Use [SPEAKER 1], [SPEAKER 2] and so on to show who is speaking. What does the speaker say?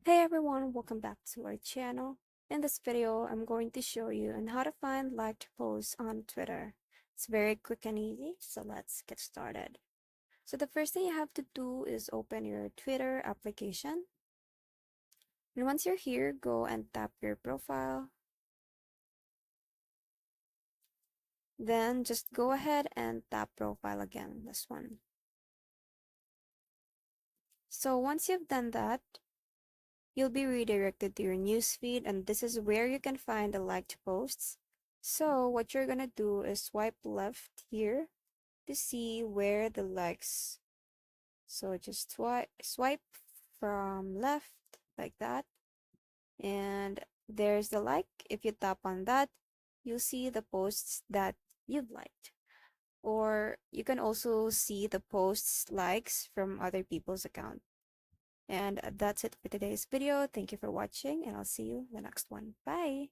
[SPEAKER 1] Hey everyone, welcome back to our channel. In this video, I'm going to show you on how to find liked posts on Twitter. It's very quick and easy, so let's get started. So the first thing you have to do is open your Twitter application. And once you're here, go and tap your profile. Then just go ahead and tap profile again, this one. So once you've done that, you'll be redirected to your newsfeed, and this is where you can find the liked posts. So what you're gonna do is swipe left here to see where the likes. So just swipe from left like that, and there's the like. If you tap on that, you'll see the posts that you've liked. Or you can also see the posts likes from other people's account. And that's it for today's video. Thank you for watching, and I'll see you in the next one. Bye!